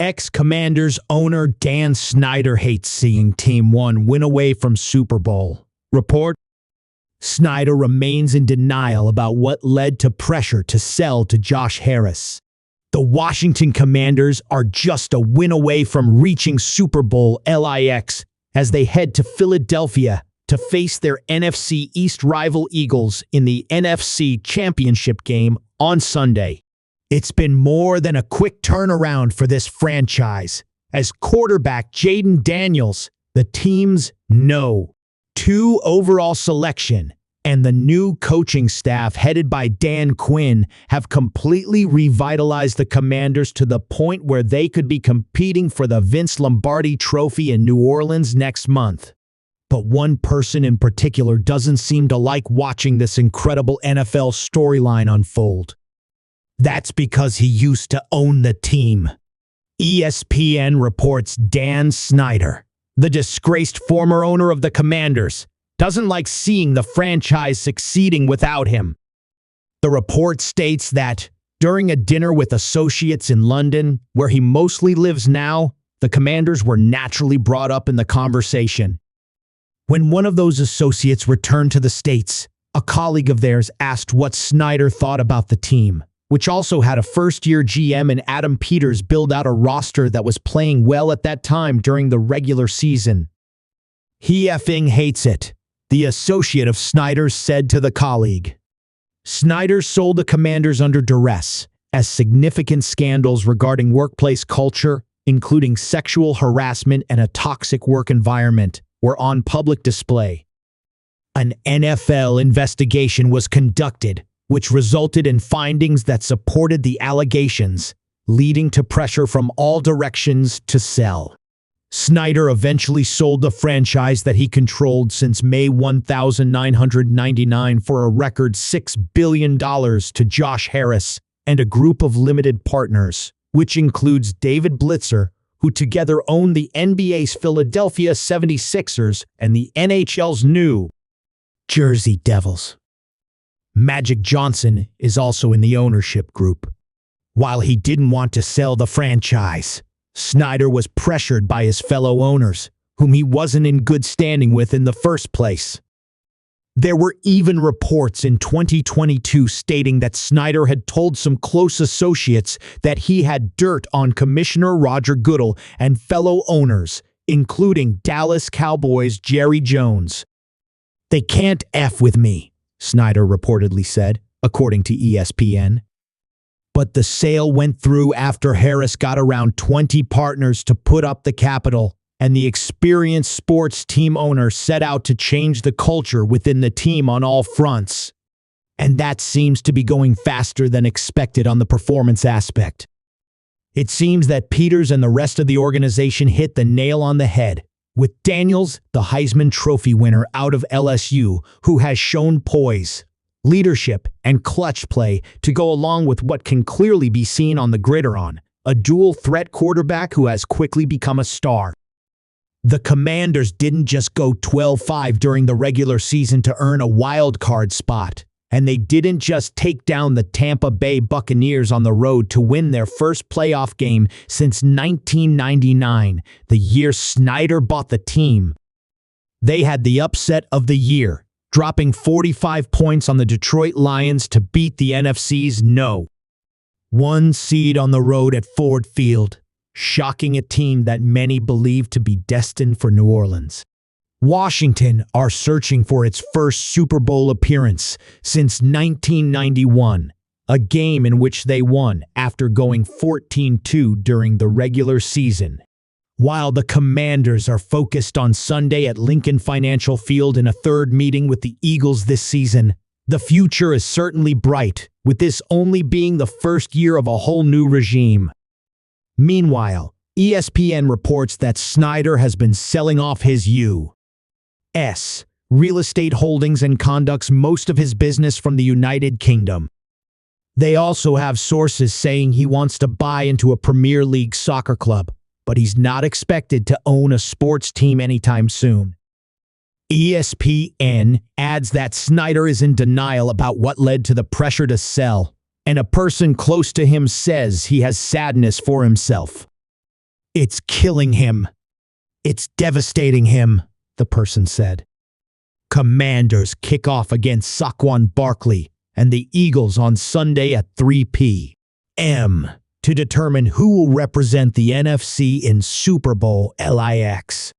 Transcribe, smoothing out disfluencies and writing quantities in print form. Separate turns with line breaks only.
Ex-Commanders owner Dan Snyder hates seeing Team 1 win away from Super Bowl. Report: Snyder remains in denial about what led to pressure to sell to Josh Harris. The Washington Commanders are just a win away from reaching Super Bowl LIX as they head to Philadelphia to face their NFC East-rival Eagles in the NFC Championship Game on Sunday. It's been more than a quick turnaround for this franchise, as quarterback Jayden Daniels, the team's No. 2 overall selection, and the new coaching staff headed by Dan Quinn have completely revitalized the Commanders to the point where they could be competing for the Vince Lombardi Trophy in New Orleans next month. But one person in particular doesn't seem to like watching this incredible NFL storyline unfold. That's because he used to own the team. ESPN reports Dan Snyder, the disgraced former owner of the Commanders, doesn't like seeing the franchise succeeding without him. The report states that, during a dinner with associates in London, where he mostly lives now, the Commanders were naturally brought up in the conversation. When one of those associates returned to the States, a colleague of theirs asked what Snyder thought about the team, which also had a first-year GM and Adam Peters build out a roster that was playing well at that time during the regular season. "He effing hates it," the associate of Snyder's said to the colleague. Snyder sold the Commanders under duress, as significant scandals regarding workplace culture, including sexual harassment and a toxic work environment, were on public display. An NFL investigation was conducted, which resulted in findings that supported the allegations, leading to pressure from all directions to sell. Snyder eventually sold the franchise that he controlled since May 1999 for a record $6 billion to Josh Harris and a group of limited partners, which includes David Blitzer, who together own the NBA's Philadelphia 76ers and the NHL's New Jersey Devils. Magic Johnson is also in the ownership group. While he didn't want to sell the franchise, Snyder was pressured by his fellow owners, whom he wasn't in good standing with in the first place. There were even reports in 2022 stating that Snyder had told some close associates that he had dirt on Commissioner Roger Goodell and fellow owners, including Dallas Cowboys' Jerry Jones. "They can't F with me," Snyder reportedly said, according to ESPN. But the sale went through after Harris got around 20 partners to put up the capital, and the experienced sports team owner set out to change the culture within the team on all fronts. And that seems to be going faster than expected on the performance aspect. It seems that Peters and the rest of the organization hit the nail on the head, with Daniels, the Heisman Trophy winner out of LSU, who has shown poise, leadership, and clutch play to go along with what can clearly be seen on the gridiron, a dual-threat quarterback who has quickly become a star. The Commanders didn't just go 12-5 during the regular season to earn a wild card spot, and they didn't just take down the Tampa Bay Buccaneers on the road to win their first playoff game since 1999, the year Snyder bought the team. They had the upset of the year, dropping 45 points on the Detroit Lions to beat the NFC's No. 1 seed on the road at Ford Field, shocking a team that many believed to be destined for New Orleans. Washington are searching for its first Super Bowl appearance since 1991, a game in which they won after going 14-2 during the regular season. While the Commanders are focused on Sunday at Lincoln Financial Field in a third meeting with the Eagles this season, the future is certainly bright, with this only being the first year of a whole new regime. Meanwhile, ESPN reports that Snyder has been selling off his U.S. real estate holdings and conducts most of his business from the United Kingdom. They also have sources saying he wants to buy into a Premier League soccer club, but he's not expected to own a sports team anytime soon. ESPN adds that Snyder is in denial about what led to the pressure to sell, and a person close to him says he has sadness for himself. It's killing him. It's devastating him, the person said. Commanders kick off against Saquon Barkley and the Eagles on Sunday at 3 p.m. to determine who will represent the NFC in Super Bowl LIX.